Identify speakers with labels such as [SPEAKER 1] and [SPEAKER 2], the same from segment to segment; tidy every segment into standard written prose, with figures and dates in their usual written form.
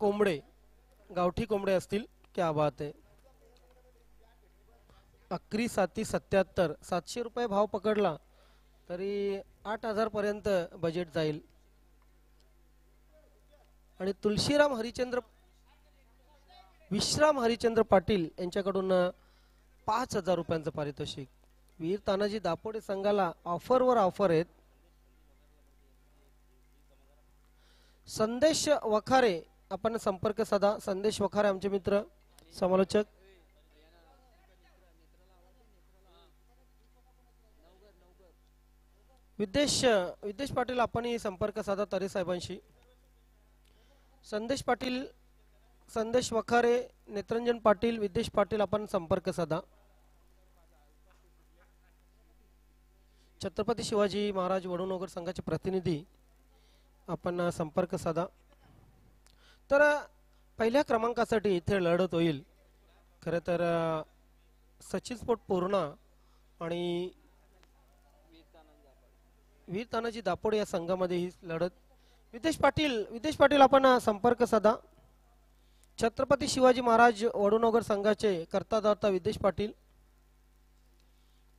[SPEAKER 1] कोंबडे, गावठी कोंबडे असतील. क्या बात आहे. 11,777 ₹700 भाव पकडला तरी 8,000 पर्यंत बजेट जाईल. आणि तुलसीराम हरिचंद्र विश्राम हरिचंद्र पाटील यांच्याकडून 5,000 रुपयांचं पारितोषिक. वीर तानाजी दापोडे संघाला ऑफरवर ऑफर आहेत. संदेश वखारे आपण संपर्क साधा. संदेश वखारे आमचे मित्र समालोचक. विद्येश पाटील आपणही संपर्क साधा तरे साहेबांशी. संदेश पाटील, संदेश वखारे, नेत्रंजन पाटील, विद्येश पाटील आपण संपर्क साधा. छत्रपती शिवाजी महाराज वडूनगर संघाचे प्रतिनिधी आपण संपर्क साधा. तर पहिल्या क्रमांकासाठी इथे लढत होईल. खरं तर सचिन स्पोर्ट पूर्णा आणि वीर तानाजी दापोडे या संघामध्ये ही लढत. विद्येश पाटील आपण संपर्क साधा. छत्रपती शिवाजी महाराज वडूनगर संघाचे कर्ताधर्ता विद्येश पाटील.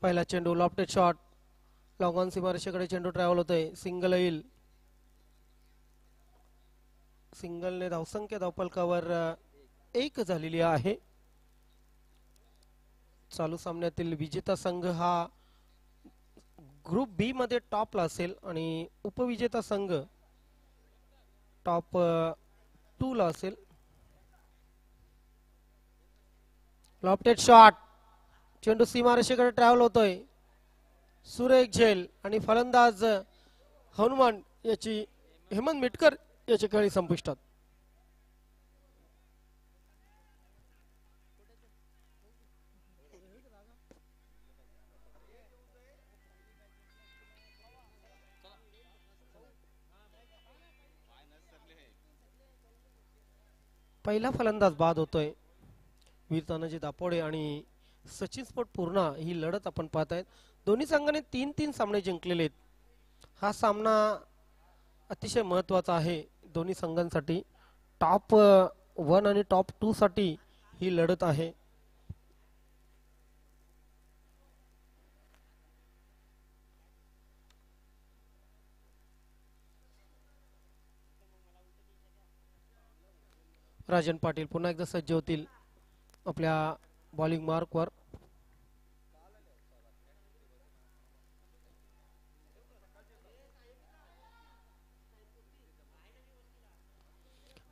[SPEAKER 1] पहिला चेंडू लॉफ्टेड शॉट, लॉंग ऑन सीमारेषेकडे चेंडू ट्रॅव्हल होतोय. सिंगल येईल. सिंगलने धावसंख्या धावफलकावर 1 झालेली आहे. चालू सामन्यातील विजेता संघ हा ग्रुप बी मध्ये टॉपला असेल आणि उपविजेता संघ टॉप 2 ला असेल. लॉफ्टेड शॉट, चेंडू सीमारेषेकडे ट्रॅव्हल होतोय. सुरेख झेल आणि फलंदाज हनुमान याची हेमंत मिटकर याची खेळी संपुष्टात. पहिला फलंदाज बाद होतोय. वीर तानाजी दापोडे आणि सचिन स्पोर्ट पूर्णा ही लढत आपण पाहत आहेत. दोन्ही संघाने 3-3 सामने जिंकलेले आहेत. हा सामना अतिशय महत्त्वाचा आहे दोन्ही संघांसाठी. टॉप 1 आणि टॉप 2 साठी ही लढत आहे. राजन पाटील पुन्हा एकदा सज्ज होतील आपल्या बॉलिंग मार्कवर.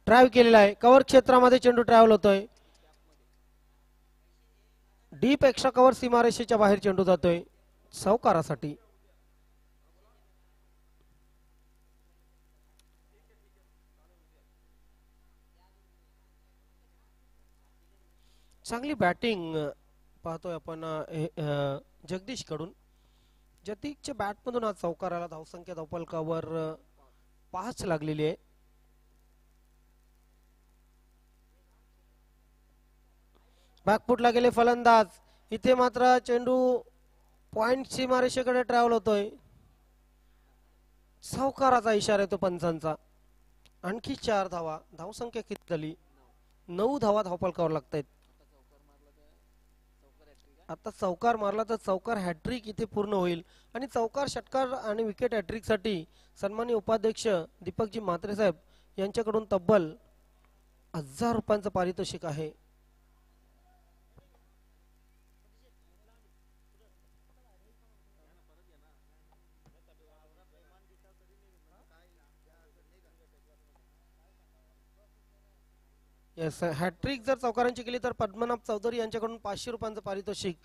[SPEAKER 1] ड्राइव्ह केलेला आहे. कव्हर क्षेत्रामध्ये चेंडू ट्रॅव्हल होतोय. डीप एक्स्ट्रा कव्हर सीमारेषेच्या बाहेर चेंडू जातोय चौकारासाठी. चांगली बॅटिंग पाहतोय आपण जगदीश कडून. जगदीशच्या बॅटमधून आज चौकाराला धावसंख्या धावफलकावर 5 लागलेली आहे. बॅकफुटला गेले फलंदाज. इथे मात्र चेंडू पॉइंट सीमारेषेकडे ट्रॅव्हल होतोय. चौकाराचा इशारा येतो पंचांचा. आणखी 4 धावा. धावसंख्या किती झाली? 9 धावा धावफलकावर लागतायत. आता चौकार मारला तर चौकार हॅट्रिक इथे पूर्ण होईल आणि चौकार षटकार आणि विकेट हॅट्रिक साठी सन्माननीय उपाध्यक्ष दीपकजी म्हात्रे साहेब यांच्याकडून तब्बल 1000 रुपयांचं पारितोषिक आहे. यस, हॅट्रिक जर चौकारांची केली तर पद्मनाभ चौधरी यांच्याकडून 500 रुपयांचं पारितोषिक.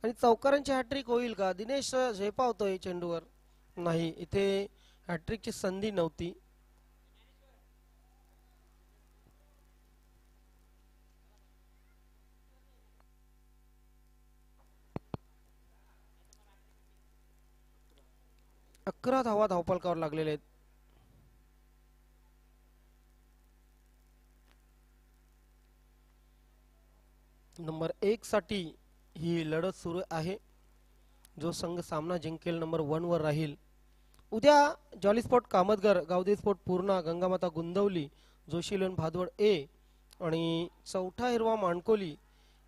[SPEAKER 1] आणि चौकारांची हॅट्रिक होईल का? दिनेश झेपावतोय चेंडूवर. नाही, इथे हॅट्रिकची संधी नव्हती. अकरा धावा धावफलकावर लागलेले आहेत. नंबर 1 साठी ही लढत सुरू आहे. जो संघ सामना जिंकेल नंबर 1 वर राहील. उद्या Jolly Sport Kamatgar, Gavde sport Purna, Gangamata Gundavali जोशीलन भादवड ए आणि चौथा हिरवा माणकोली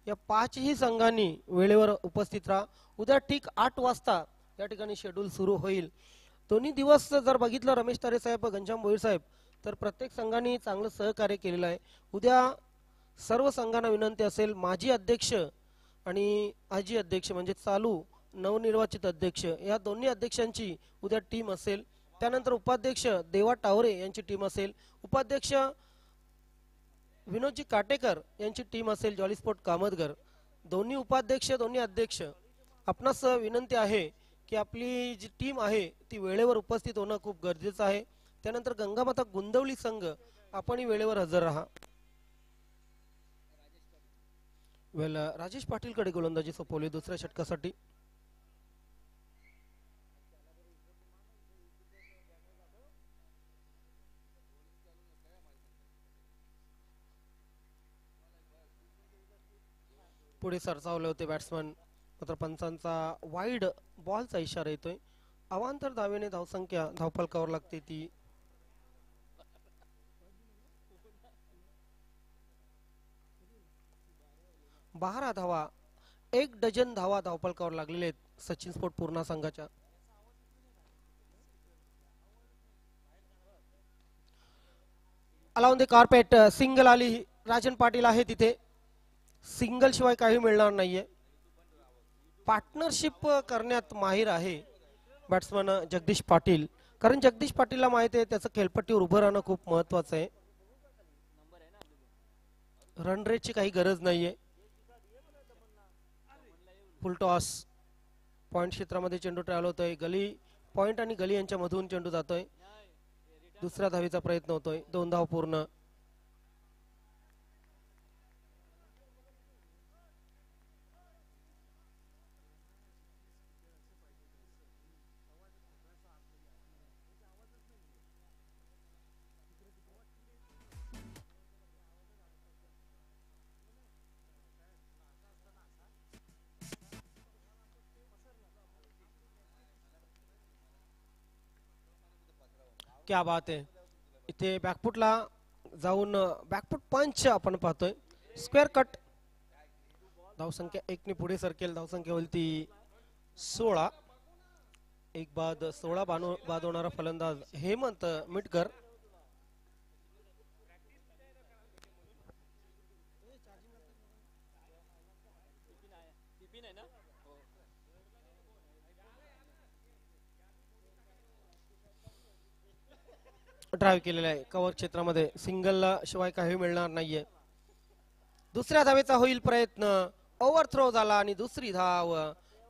[SPEAKER 1] या पाचही संघांनी वेळेवर उपस्थित राहा. उद्या ठीक 8 वाजता या ठिकाणी शेड्यूल सुरू होईल. दोन्ही दिवस जर बघितलं रमेश तारे साहेब घनश्याम भोईर साहेब तर प्रत्येक संघाने चांगलं सहकार्य केलेलं आहे. उद्या सर्व संघांना विनंती असेल माजी अध्यक्ष आणि आजी अध्यक्ष म्हणजे चालू नवनिर्वाचित अध्यक्ष या दोन्ही अध्यक्षांची उद्या टीम असेल. त्यानंतर उपाध्यक्ष देवा टावरे यांची टीम असेल. उपाध्यक्ष विनोदजी काटेकर यांची टीम असेल जॉली स्पोर्ट कामतगर. दोन्ही उपाध्यक्ष दोन्ही अध्यक्ष आपणास विनंती आहे की आपली जी टीम आहे ती वेळेवर उपस्थित होणं खूप गरजेचं आहे. त्यानंतर गंगामाता गुंदवली संघ आपणही वेळेवर हजर राहा. राजेश पाटीलकडे गोलंदाजी सोपवली दुसऱ्या षटकासाठी. पुढे सरसावले होते बॅट्समन मात्र पंचांचा वाईड बॉलचा इशारा येतोय. अवांतर धावेने धावसंख्या धावफलकावर लागते ती 12 धावा. 1 डझन धावा धावफलकावर लागलेले आहेत सचिन स्पोर्ट पूर्णा संघाच्या. अलाउन द कार्पेट सिंगल आली. राजन पाटील आहे तिथे. सिंगल शिवाय काही मिळणार नाहीये. पार्टनरशिप करण्यात माहिर आहे बॅट्समन जगदीश पाटील. कारण जगदीश पाटीलला माहिती आहे त्याचं खेळपट्टीवर उभं राहणं खूप महत्वाचं आहे. रन रेटची काही गरज नाहीये. फुल टॉस पॉइंट क्षेत्रामध्ये चेंडू ट्रॅव्हल होतोय. गली पॉइंट आणि गली यांच्या मधून चेंडू जातोय. दुसऱ्या धावेचा प्रयत्न होतोय. 2 धाव पूर्ण. क्या बात आहे. इथे बॅकफुटला जाऊन बॅकफुट पंच आपण पाहतोय. Square cut. धावसंख्या 1 ने पुढे सरकेल. धावसंख्या होईल ती 16. एक बाद 16 बाद होणारा फलंदाज हेमंत मिटकर. ड्राईव्ह केलेला आहे कव्हर क्षेत्रामध्ये. सिंगल शिवाय काही मिळणार नाहीये. दुसऱ्या धावेचा होईल प्रयत्न. ओव्हरथ्रो झाला आणि दुसरी धाव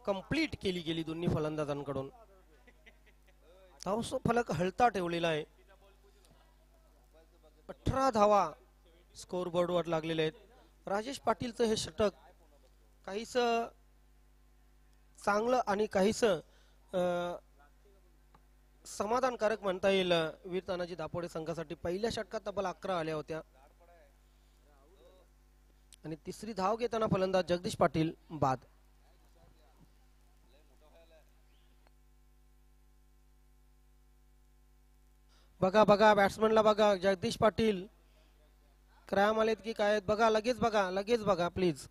[SPEAKER 1] कंप्लीट केली गेली दोन्ही फलंदाजांकडून. धाव फलक हलता ठेवलेला आहे. 18 धावा स्कोर बोर्डवर लागलेले आहेत. राजेश पाटीलचं हे षटक काहीस चांगलं आणि काहीस समाधानकारक म्हणता येईल. वीर तानाजी दापोडे संघासाठी पहिल्या षटकात तब्बल 11 आल्या होत्या आणि तिसरी धाव घेताना फलंदाज जगदीश पाटील बाद. बघा बघा बॅट्समनला बघा. जगदीश पाटील क्रॅम आलेत की काय बघा. लगेच बघा लगेच बघा प्लीज.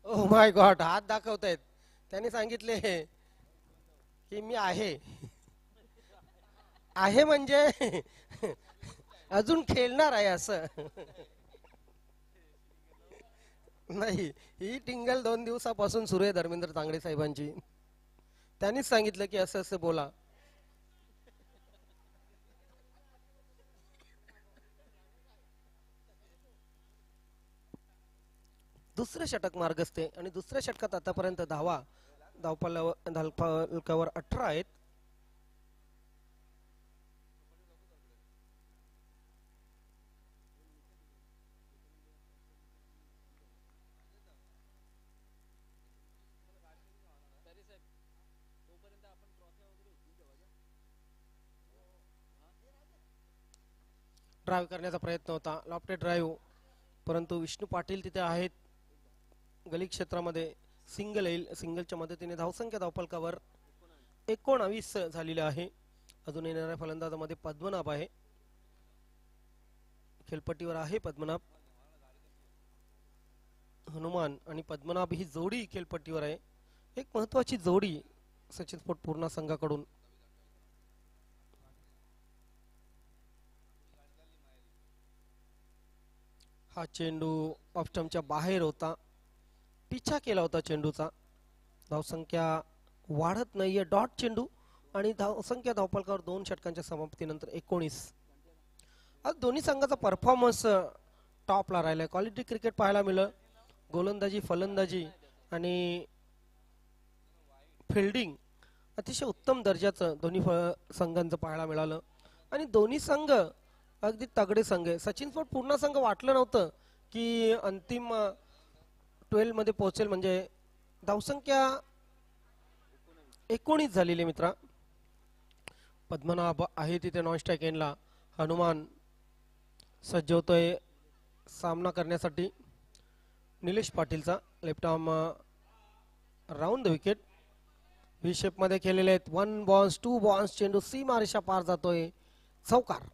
[SPEAKER 1] Oh my God. हात दाखवतायत. त्यांनी सांगितले की मी आहे आहे म्हणजे अजून खेळणार आहे असं नाही. ही टिंगल 2 दिवसापासून सुरू आहे धर्मेंद्र तांगडे साहेबांची. त्यांनीच सांगितलं की असं असं बोला. दुसरे षटक मार्गस्थे आणि दुसऱ्या षटकात आतापर्यंत धावा धावफलकावर 18 आहेत. ड्राईव्ह करण्याचा प्रयत्न होता, लॉफ्टेड ड्राईव्ह, परंतु विष्णू पाटील तिथे आहेत. गली क्षेत्रामध्ये सिंगल येईल. सिंगलच्या मदतीने धावसंख्या धावफलकावर 19 झालेली आहे. अजून येणाऱ्या फलंदाजामध्ये पद्मनाभ आहे. खेळपट्टीवर आहे पद्मनाभ. हनुमान आणि पद्मनाभ ही जोडी खेळपट्टीवर आहे. एक महत्वाची जोडी सचिन स्पोर्ट पूर्णा संघाकडून. हा चेंडू ऑफ स्टंपच्या बाहेर होता. पिछा केला होता चेंडूचा. धावसंख्या वाढत नाहीये. डॉट चेंडू आणि धावसंख्या धावफलकावर 2 षटकांच्या समाप्तीनंतर 19. आज दोन्ही संघाचा परफॉर्मन्स टॉपला राहिलाय. क्वालिटी क्रिकेट पाहायला मिळालं. गोलंदाजी, फलंदाजी आणि फिल्डिंग अतिशय उत्तम दर्जाचं दोन्ही संघांचं पाहायला मिळालं आणि दोन्ही संघ अगदी तगडे संघ आहे. सचिन स्पोर्ट पूर्ण संघ वाटलं नव्हतं की अंतिम 12 मध्ये पोहोचेल. म्हणजे धावसंख्या 19 झालेली मित्रा. पद्मनाभ आहे तिथे नॉन स्ट्राईक एंडला. हनुमान सज्ज होतोय सामना करण्यासाठी. निलेश पाटीलचा left arm round the wicket. V shape मध्ये खेळलेले आहेत. 1 बॉन्स 2 बॉन्स. चेंडू सीमा रेषा पार जातोय. चौकार.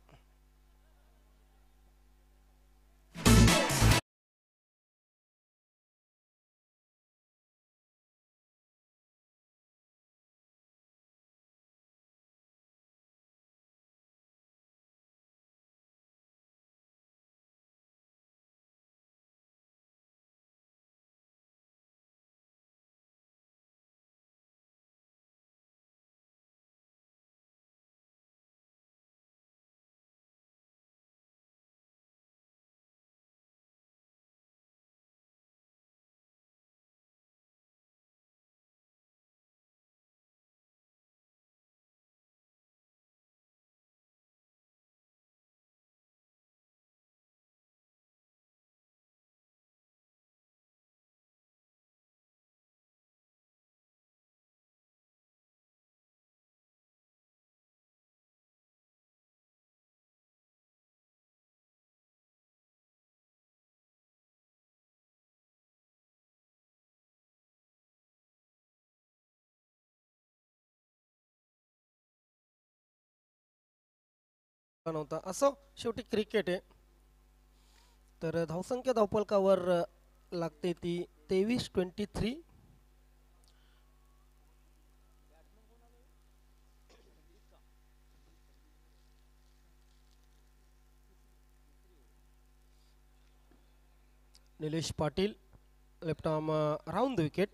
[SPEAKER 1] नव्हता. असो शेवटी क्रिकेट आहे. तर धावसंख्या धावफलकावर लागते ती 23-23. Nilesh Patil left arm round the wicket.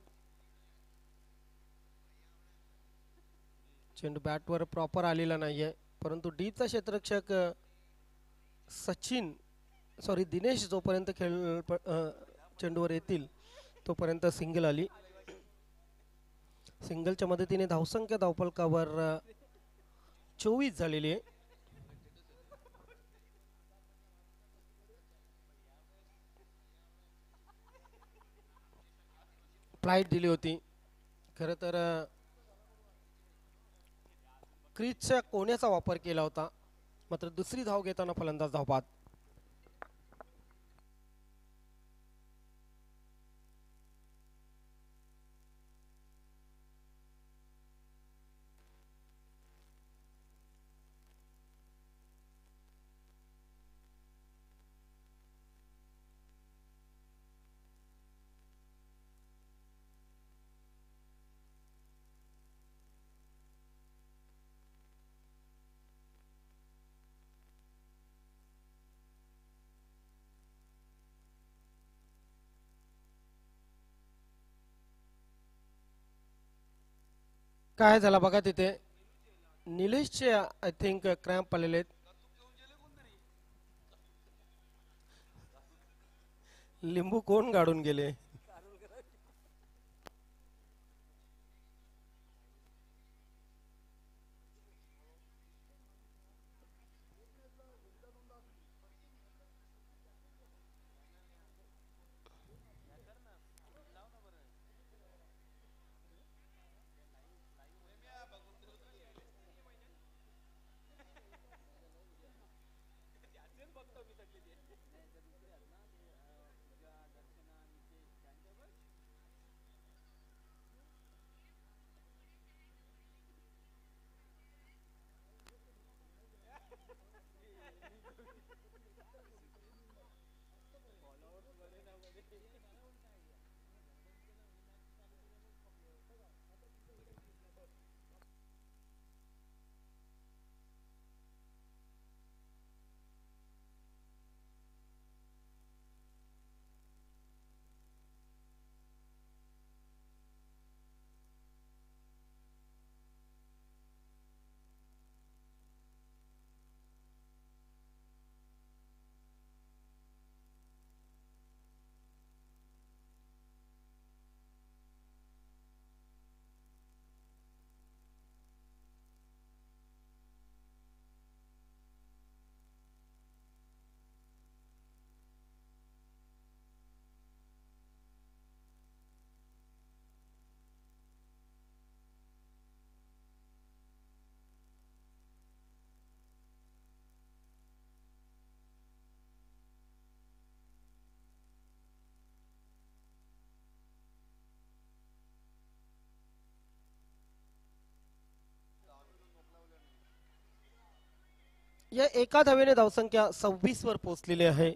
[SPEAKER 1] चेंडू बॅटवर प्रॉपर आलेला नाहीये, परंतु डीचा क्षेत्ररक्षक दिनेश जोपर्यंत चेंडूवर येतील तोपर्यंत सिंगल आली. सिंगलच्या मदतीने धावसंख्या धावफलकावर 24 झालेली आहे. फ्लाइट दिली होती. खरं तर क्रीजच्या कोण्याचा वापर केला होता, मात्र दुसरी धाव घेताना फलंदाज धावपात. काय झाला बघा तिथे. निलेशचे आय थिंक क्रॅम्प आलेले आहेत. लिंबू कोण गाडून गेले. या एका धावेने धावसंख्या 26 वर पोहोचलेली आहे.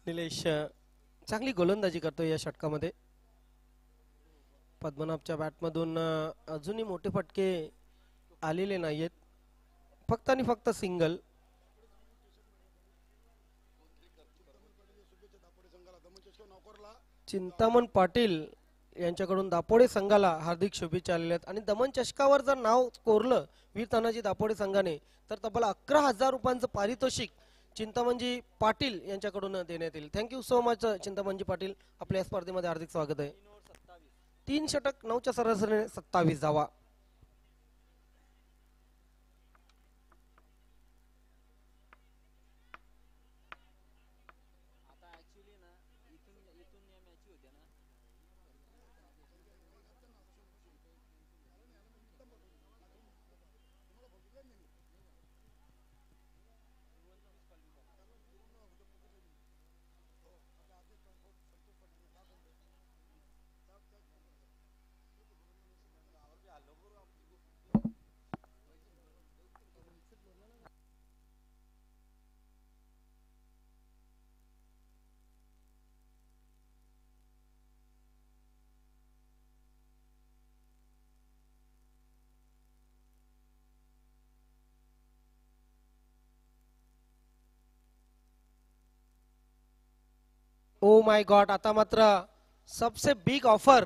[SPEAKER 1] निलेश चांगली गोलंदाजी करतोय या षटकामध्ये. पद्मनाभच्या बॅटमधून अजूनही मोठे फटके आलेले नाहीयेत, फक्त आणि फक्त सिंगल. चिंतामण पाटील यांच्याकडून दापोडे संघाला हार्दिक शुभेच्छा आलेल्या आहेत. आणि दमन चषकावर जर नाव कोरलं वीर तानाजी दापोडे संघाने तर तब्बल 11,000 रुपयांचं पारितोषिक चिंतामणजी पाटील यांच्याकडून देण्यात येईल. थँक्यू सो मच चिंतामणजी पाटील, आपल्या या स्पर्धेमध्ये हार्दिक स्वागत आहे. 3 षटक 9च्या सरासरीने 27 धावा. ओ माय गॉड, आता मात्र सबसे बिग ऑफर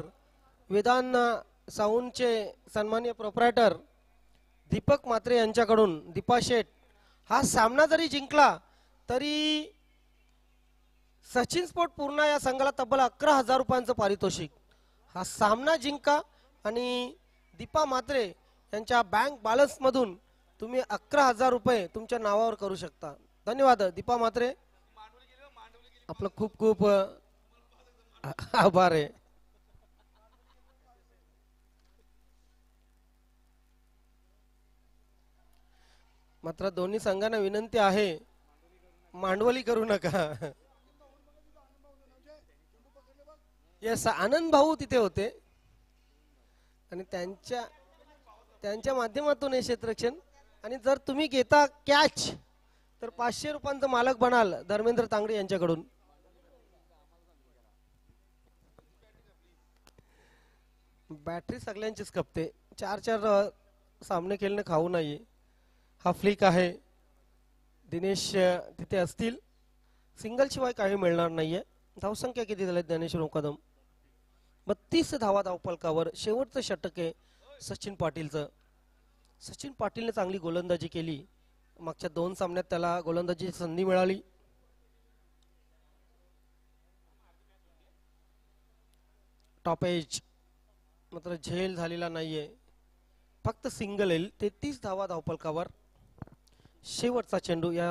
[SPEAKER 1] विधान साऊंडचे सन्माननीय प्रोप्रायटर दीपक म्हात्रे यांच्याकडून. दीपा शेठ, हा सामना जरी जिंकला तरी सचिन स्पोर्ट पूर्ण या संघाला तब्बल 11,000 रुपयांचं पारितोषिक. हा सामना जिंका आणि दीपा म्हात्रे यांच्या बँक बॅलन्स मधून तुम्ही 11,000 रुपये तुमच्या नावावर करू शकता. धन्यवाद दीपा म्हात्रे, आपलं खूप खूप आभार आहे. मात्र दोन्ही संघांना विनंती आहे, मांडवली करू नका. यस, आनंद भाऊ तिथे होते आणि त्यांच्या माध्यमातून हे क्षेत्ररक्षण. आणि जर तुम्ही घेता कॅच तर 500 रुपयांचं मालक बनाल धर्मेंद्र तांगडे यांच्याकडून. बॅटरी सगळ्यांचीच खपते, 4 सामने खेळणे खाऊ नाही. हा फ्लिक आहे, दिनेश तिथे असतील. सिंगल शिवाय काही मिळणार नाहीये. धावसंख्या किती झाली ज्ञानेश्वर कदम? 32 धावा धावपलकावर. शेवटचं षटक आहे सचिन पाटीलचं. सचिन पाटीलने चांगली गोलंदाजी केली, मागच्या 2 सामन्यात त्याला गोलंदाजीची संधी मिळाली. टॉप एज मात्र झेल झालेला नाहीये, फक्त सिंगल येईल. 33 धावा धावपलकावर. शेवटचा चेंडू या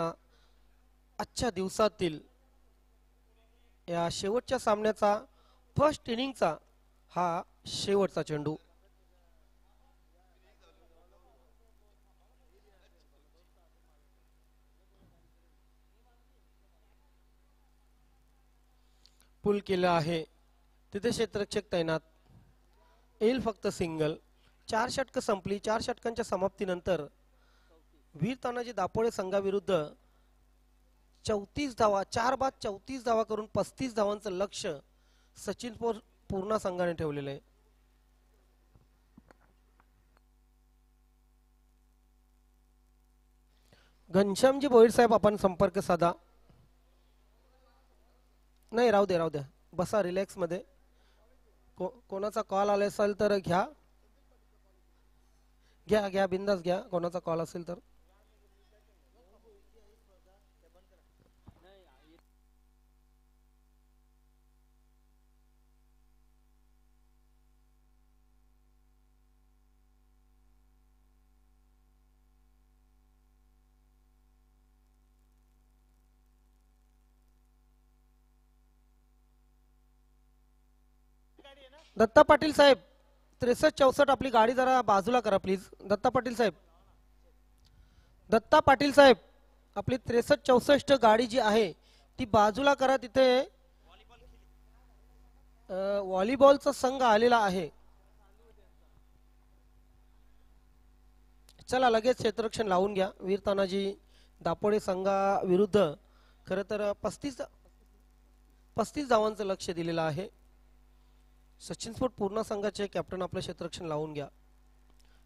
[SPEAKER 1] आजच्या दिवसातील या शेवटच्या सामन्याचा फर्स्ट इनिंगचा हा शेवटचा चेंडू. पुल केला आहे, तिथे क्षेत्ररक्षक तैनात. येईल फक्त सिंगल. 4 षटक संपली. 4 षटकांच्या समाप्तीनंतर वीर तानाजी दापोडे संघाविरुद्ध 34 धावा, 4 बाद 34 धावा करून 35 धावांचं लक्ष्य सचिन पूर्ण संघाने ठेवलेलं आहे. घनश्यामजी भोईर साहेब आपण संपर्क साधा. नाही राहू द्या राहू द्या, बसा रिलॅक्स मध्ये. कोणाचा कॉल आला असेल तर घ्या घ्या घ्या, बिंदास घ्या कोणाचा कॉल असेल तर. दत्ता पाटील साहेब 63-64 आपली गाडी जरा बाजूला करा प्लीज. दत्ता पाटील साहेब, दत्ता पाटील साहेब आपली 63-64 गाडी जी आहे ती बाजूला करा. तिथे व्हॉलीबॉलचा संघ आलेला आहे. चला लगेच क्षेत्ररक्षण लावून घ्या. वीर तानाजी दापोडे संघाविरुद्ध खरं तर 35 धावांचं लक्ष दिलेलं आहे. सचिन स्पोर्ट पूर्ण संघाचे कॅप्टन आपलं क्षेत्ररक्षण लावून घ्या.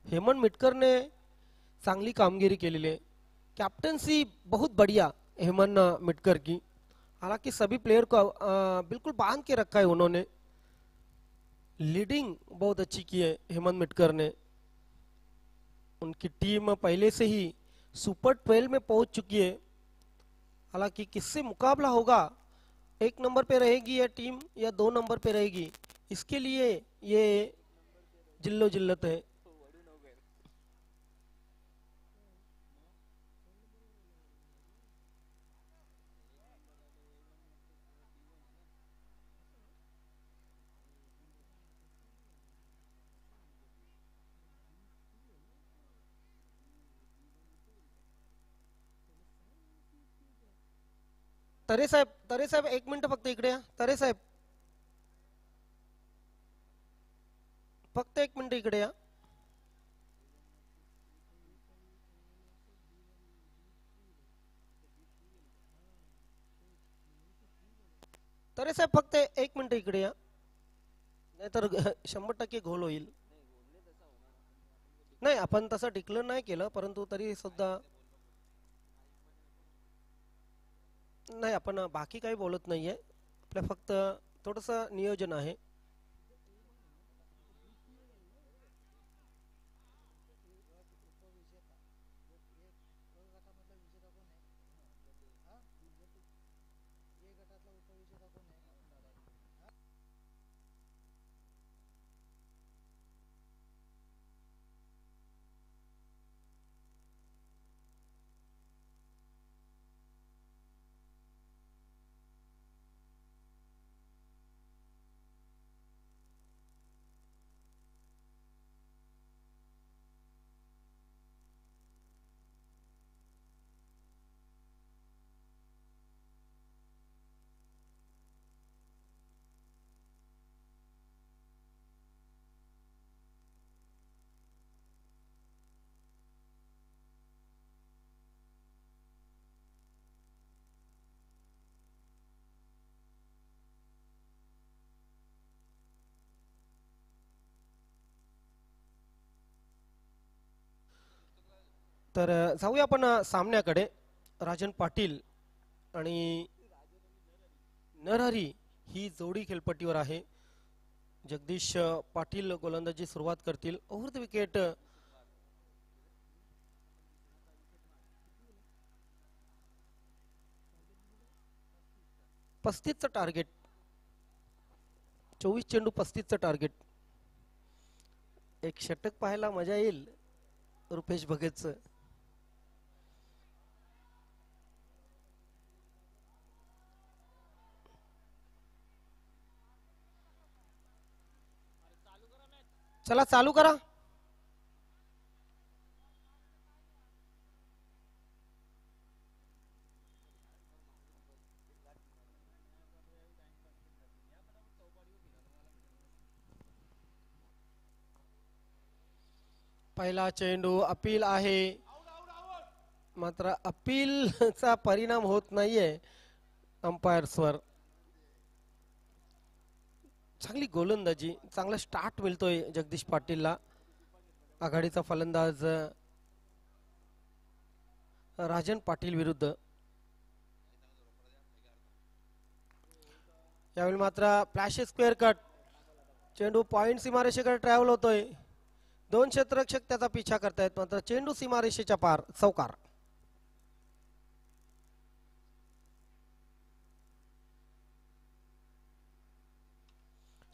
[SPEAKER 1] हेमंत मिटकरने चांगली कामगिरी केलेली है. कैप्टनसी बहुत बढ़िया हेमंत मिटकर की. हालांकि सभी प्लेयर को बिल्कुल बांध के रखा है उन्होंने. लीडिंग बहुत अच्छी की है हेमंत मिटकर ने. उनकी टीम पहले से ही सुपर 12 में पहुंच चुकी है. हालांकि किससे मुकाबला होगा, 1 नंबर पे रहेगी यह टीम या 2 नंबर पे रहेगी, इसके लिए ये जिल्लो जिल्लत है. तरे साहेब 1 मिनिट फक्त इकडे या. तरे साहेब फक्त 1 मिनिट इकडे या. तरे साहेब फक्त 1 मिनिट इकडे या, नाहीतर 100% घोल होईल. नाही आपण तसं डिक्लेअर नाही केलं, परंतु तरी सुद्धा नाही, आपण बाकी काही बोलत नाहीये. आपल्या फक्त थोडस नियोजन आहे. तर जाऊया आपण सामन्याकडे. राजन पाटील आणि नरहरी ही जोडी खेळपट्टीवर आहे. जगदीश पाटील गोलंदाजी सुरुवात करतील. ओव्हर द विकेट 35चं टार्गेट. 24 चेंडू 35चं टार्गेट. एक षटक पाहायला मजा येईल रुपेश भगतचं. चला चालू करा. पहिला चेंडू अपील आहे. मात्र अपीलचा परिणाम होत नाहीये अंपायर्सवर. चांगली गोलंदाजी, चांगला स्टार्ट मिळतोय जगदीश पाटीलला. आघाडीचा फलंदाज राजन पाटील विरुद्ध. यावेळी मात्र फ्लॅश स्क्वेअर कट, चेंडू पॉइंट सीमारेषेकडे ट्रॅव्हल होतोय. दोन क्षेत्ररक्षक त्याचा पिछा करतायत, मात्र चेंडू सीमारेषेच्या पार. चौकार.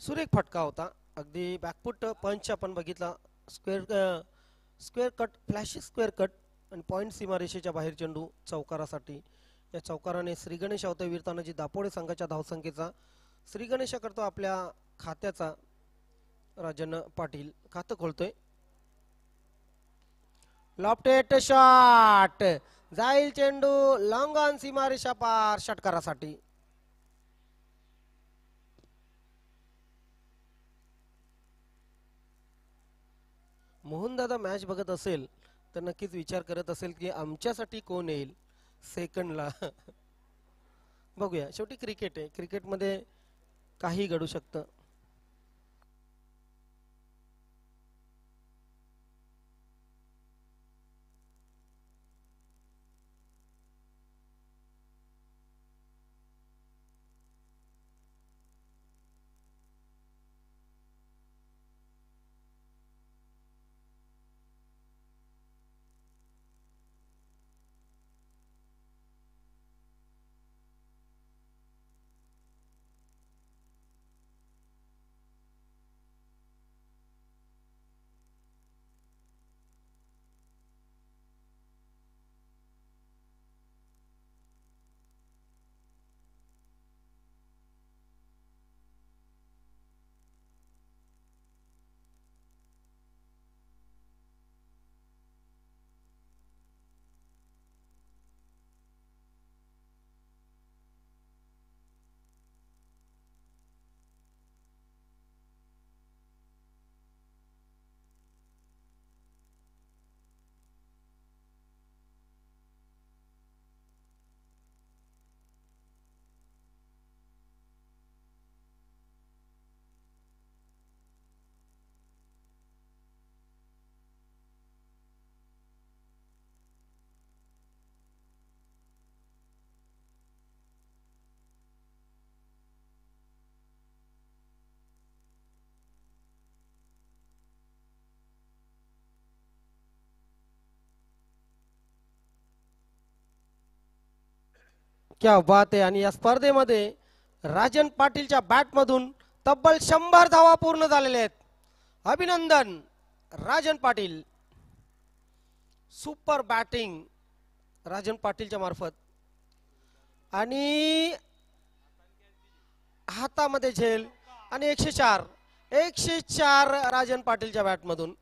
[SPEAKER 1] सुरेख फटका होता. अगदी बॅकफुट पंच आपण बघितला. Square cut, flash square cut आणि पॉइंट सीमारेषेच्या बाहेर चेंडू चौकारासाठी. या चौकाराने श्रीगणेश अवतय वीर तानाजी दापोडे संघाच्या धावसंख्येचा श्रीगणेश करतो आपल्या खात्याचा. राजन पाटील खातं खोलतोय. लॉफ्टेड शॉट, जाईल चेंडू लॉंग ऑन सीमारेषा पार षटकारासाठी. मोहन दादा मॅच बघत असेल तर नक्कीच विचार करत असेल की आमच्यासाठी कोण येईल सेकंडला. बघूया, शेवटी क्रिकेट आहे, क्रिकेटमध्ये काही घडू शकतं. क्या बात आहे. आणि या स्पर्धेमध्ये राजन पाटीलच्या बॅट मधून तब्बल 100 धावा पूर्ण झालेल्या आहेत. अभिनंदन राजन पाटील. सुपर बॅटिंग राजन पाटीलच्या मार्फत. आणि हातामध्ये झेल आणि 104 राजन पाटीलच्या बॅट मधून.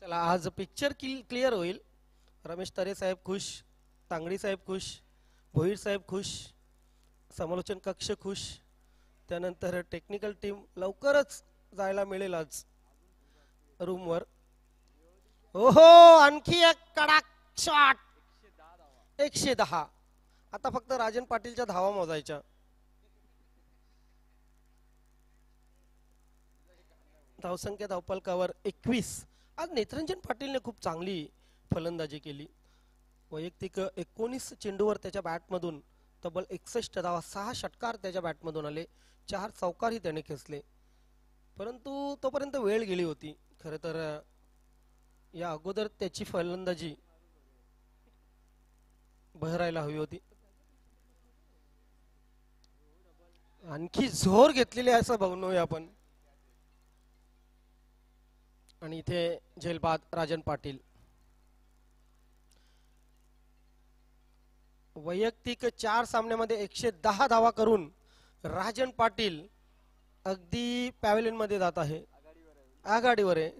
[SPEAKER 1] चला, आज पिक्चर क्लिअर होईल. रमेश तरे साहेब खुश, तांगडी साहेब खुश, भोईर साहेब खुश, समालोचन कक्ष खुश. त्यानंतर टेक्निकल टीम लवकरच जायला मिळेल आज रूमवर. ओहो, आणखी एक कडक शॉट. 110. आता फक्त राजन पाटीलच्या धावा मोजायच्या. धावसंख्या धावपलकावर 21. आज नेत्रंजन पाटीलने खूप चांगली फलंदाजी केली. वैयक्तिक 19 चेंडूवर त्याच्या बॅटमधून तब्बल 61 धावा, 6 षटकार त्याच्या बॅटमधून आले, 4 चौकारही त्याने खेचले. परंतु तोपर्यंत वेळ गेली होती. खरं तर या अगोदर त्याची फलंदाजी बहरायला हवी होती. आणखी जोर घेतलेली असं बघूया आपण. आणि इथे झेलबाद राजन पाटील. वैयक्तिक 4 सामन्यामध्ये 110 धावा करून राजन पाटील अगदी पॅव्हलियन मध्ये जात आहे, आघाडीवर आहे.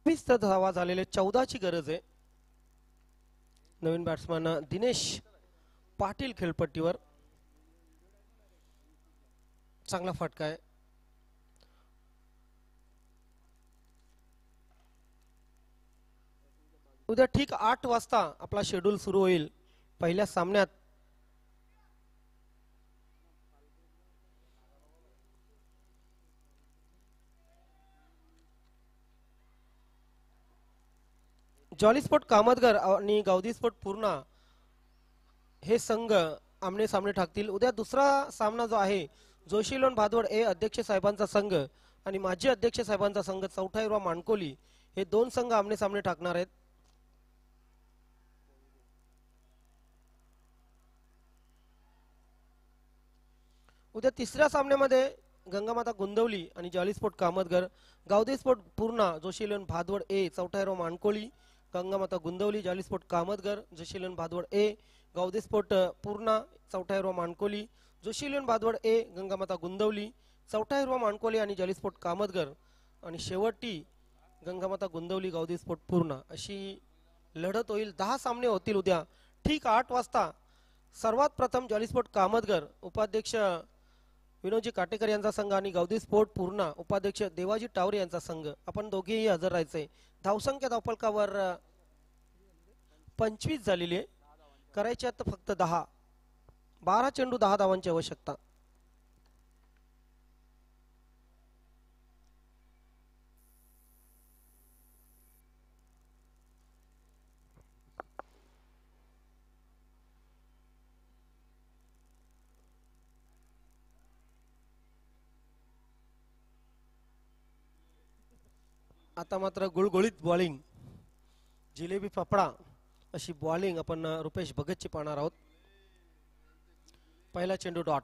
[SPEAKER 1] 20 धावा झालेले 14 ची गरज आहे. नवीन बॅट्समन दिनेश पाटील खेळपट्टीवर. चांगला फटका आहे. उद्या ठीक 8 वाजता आपला शेड्यूल सुरू होईल. पहिल्या सामन्यात जॉली स्पोर्ट कामतगर आणि गावदी स्पोर्ट पूर्णा हे संघ आमने सामने टाकतील. उद्या दुसरा सामना जो आहे जोशी लोन भादवड ए अध्यक्ष साहेबांचा संघ आणि माजी अध्यक्ष साहेबांचा संघ चौठाईरवा मानकोली हे दोन संघ आमने सामने टाकणार आहेत. उद्या तिसऱ्या सामन्यामध्ये गंगामाता गोंदवली आणि jolly Sport Kamatgar, Gavdi sport Purna जोशीलन Bhadwad ए चौठाईरवा मानकोली, गंगामाता गोंदवली जॉली स्पोर्ट कामतगर, जोशीलन भादवड ए गावदी स्पोर्ट पूर्णा चौठाईरवा मानकोली, जोशीलन भादवड ए गंगामाता गोंदवली चौठाईरवा मानकोली आणि जॉली स्पोर्ट कामतगर आणि शेवटी गंगामाता गोंदवली गावदी स्पोर्ट पूर्णा अशी लढत होईल. 10 सामने होतील उद्या ठीक 8 वाजता. सर्वात प्रथम जॉली स्पोर्ट कामतगर उपाध्यक्ष विनोदजी काटेकर यांचा संघ आणि गावदी स्पोर्ट पूर्णा उपाध्यक्ष देवाजी टावरे यांचा संघ आपण दोघेही हजर राहायचे. धावसंख्या धावफलकावर 25 झालेली आहे. करायचे तर फक्त 10. 12 चेंडू 10 धावांची आवश्यकता. आता मात्र गुळगुळीत बॉलिंग, जिलेबी फाफडा अशी बॉलिंग आपण रुपेश भगतची पाहणार आहोत. पहिला चेंडू डॉट.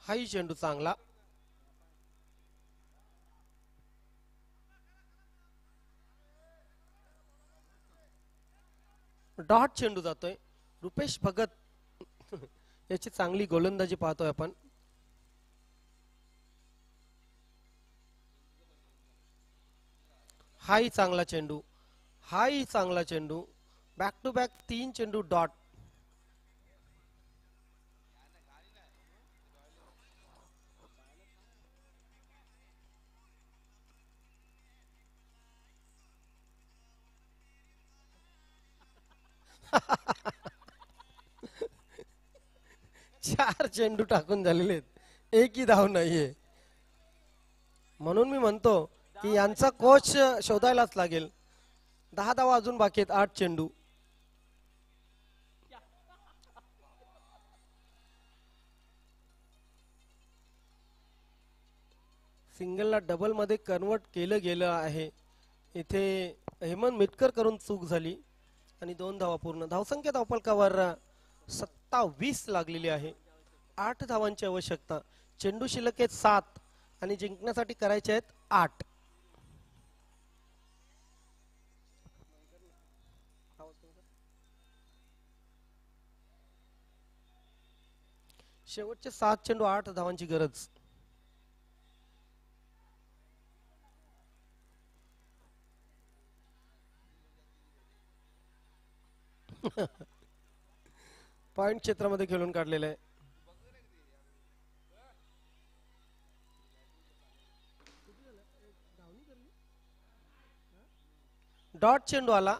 [SPEAKER 1] हाही चेंडू चांगला. डॉट चेंडू जातोय. रुपेश भगत याची चांगली गोलंदाजी पाहतोय आपण. हाही चांगला चेंडू, हाही चांगला चेंडू. बॅक टू बॅक 3 चेंडू डॉट. चार चेंडू टाकून झालेले आहेत, एकही धाव नाहीये. म्हणून मी म्हणतो की यांचा कोच शोधायलाच लागेल. 10 धावा अजून बाकी आहेत. 8 चेंडू. सिंगलला डबल मध्ये कन्वर्ट केलं गेलं आहे. इथे हेमंत मिटकर करून चूक झाली आणि 2 धावा पूर्ण. धावसंख्या धावफलकावर 27 लागलेली आहे. 8 धावांची आवश्यकता. चेंडू शिल्लक आहेत 7 आणि जिंकण्यासाठी करायचे आहेत 8. शेवटचे 7 चेंडू 8 धावांची गरज. पॉइंट क्षेत्रामध्ये खेळून काढलेलं आहे. डॉट चेंडू आला.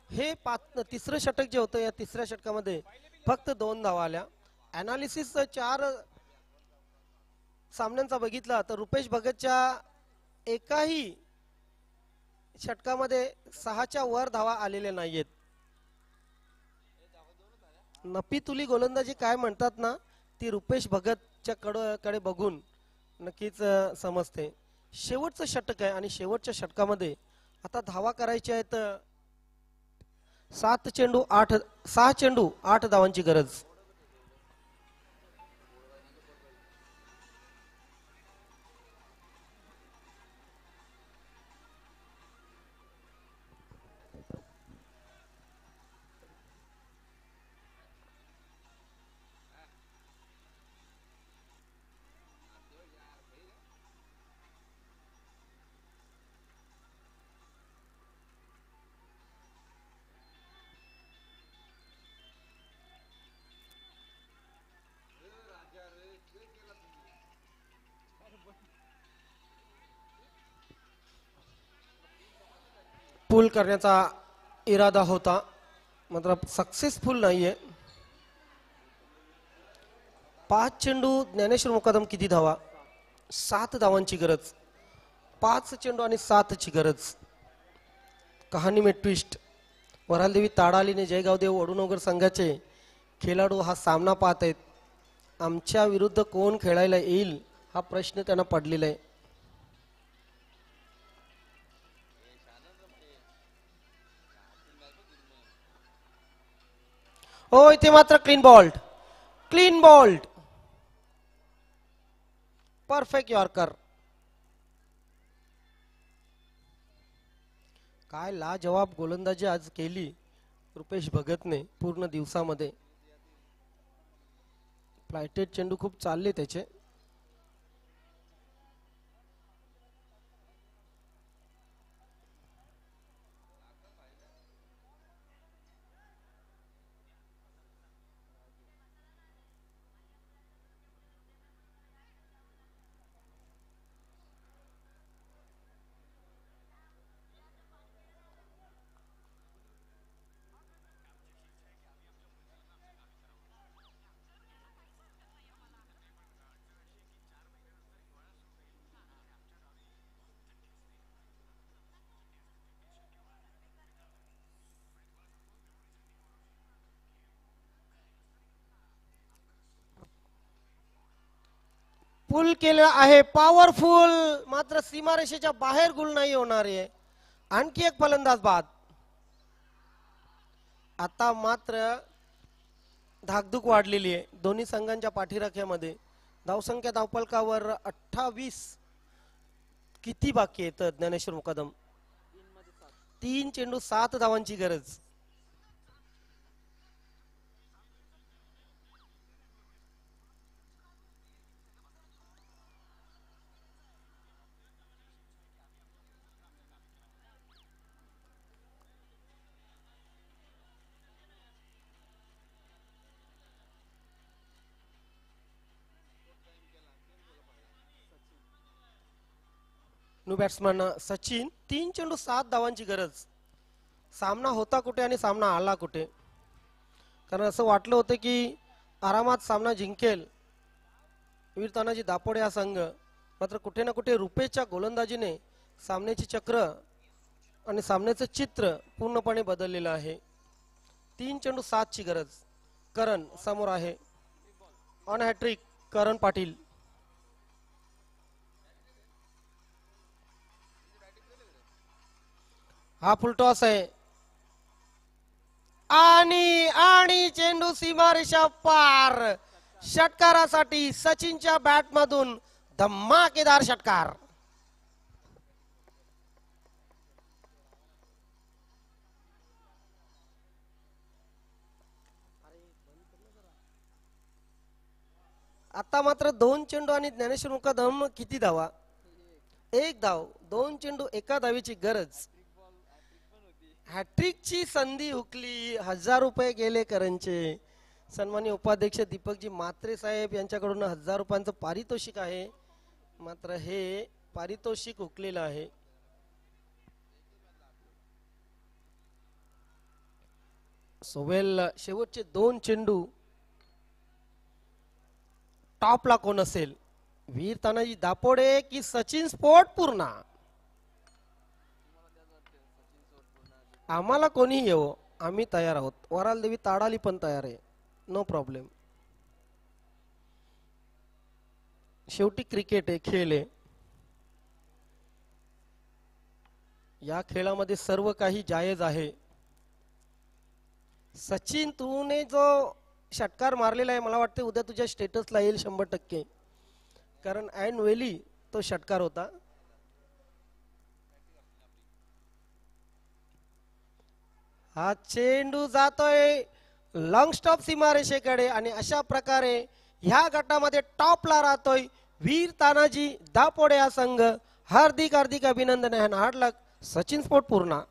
[SPEAKER 1] हे तिसरं षटक जे होतं या तिसऱ्या षटकामध्ये फक्त 2 धावा आल्या. अनालिसिस 4 सामन्यांचा बघितला तर रुपेश भगतच्या एकाही षटकामध्ये 6च्या वर धावा आलेल्या नाहीयेत. नपीतुली गोलंदाजी काय म्हणतात ना, ती रुपेश भगतच्या कडे बघून नक्कीच समजते. शेवटचं षटक आहे आणि शेवटच्या षटकामध्ये आता धावा करायच्या आहेत. 6 चेंडू 8 धावांची गरज. सक्सेसफुल करण्याचा इरादा होता, मात्र सक्सेसफुल नाहीये. 5 चेंडू ज्ञानेश्वर मुकादम किती धावा? 7 धावांची गरज. 5 चेंडू आणि 7 ची गरज. कहाणी में ट्विस्ट. वरालदेवी ताडालीने जयगावदेव वडूनगर संघाचे खेळाडू हा सामना पाहत आहेत. आमच्या विरुद्ध कोण खेळायला येईल हा प्रश्न त्यांना पडलेला आहे. हो, इथे मात्र clean bowled. Clean bowled. Perfect yorker. काय लाजवाब गोलंदाजी आज केली रुपेश भगतने पूर्ण दिवसामध्ये. फ्लायटेड चेंडू खूप चालले त्याचे. पुल केलं आहे पॉवरफुल, मात्र सीमारेषेच्या बाहेर गुल नाही होणार आहे. आणखी एक फलंदाज बाद. आता मात्र धाकधूक वाढलेली आहे दोन्ही संघांच्या पाठीराख्यामध्ये. धावसंख्या धावपलकावर 28. किती बाकी येतं ज्ञानेश्वर मुकादम? 3 चेंडू 7 धावांची गरज. New batsman Sachin. 3 चेंडू 7 धावांची गरज. सामना होता कुठे आणि सामना आला कुठे? कारण असं वाटलं होतं की आरामात सामना जिंकेल वीर तानाजी दापोडे हा संघ, मात्र कुठे ना कुठे रुपेशच्या गोलंदाजीने सामन्याची चक्र आणि सामन्याचं चित्र पूर्णपणे बदललेलं आहे. 3 चेंडू 7 ची गरज. करण समोर आहे. ऑन हॅट्रिक करण पाटील. हा फुलटॉस आहे आणि चेंडू सीमारेषा पार. षटकारासाठी सचिनच्या बॅट मधून धमाकेदार षटकार. आता मात्र 2 चेंडू आणि ज्ञानेश्वर मुकादम किती धावा? 1 धाव. 2 चेंडू 1 धावेची गरज. हॅट्रिकची संधी हुकली. 1000 रुपये गेले करणचे. सन्माननीय उपाध्यक्ष दीपकजी म्हात्रे साहेब यांच्याकडून 1000 रुपयांचं पारितोषिक आहे, मात्र हे पारितोषिक हुकलेलं आहे. सोवेल शेवटचे 2 चेंडू टॉपला कोण असेल? वीर तानाजी दापोडे की सचिन स्पोर्ट पूर्णा? आम्हाला कोणी येवो, आम्ही तयार आहोत. वरालदेवी ताडाली पण तयार आहे. No problem. शेवटी क्रिकेट आहे, खेळ आहे. या खेळामध्ये सर्व काही जायज आहे. सचिन, तूने जो षटकार मारलेला आहे मला वाटते उद्या तुझ्या स्टेटसला येईल 100%, कारण ऐन वेळी तो षटकार होता. हा चेंडू जातोय लॉंग स्टॉप सीमारेषेकडे आणि अशा प्रकारे ह्या गटामध्ये टॉपला राहतोय वीर तानाजी दापोडे हा संघ. हार्दिक हार्दिक अभिनंदन. हार्ड लक. सचिन स्पोर्ट पूर्णा.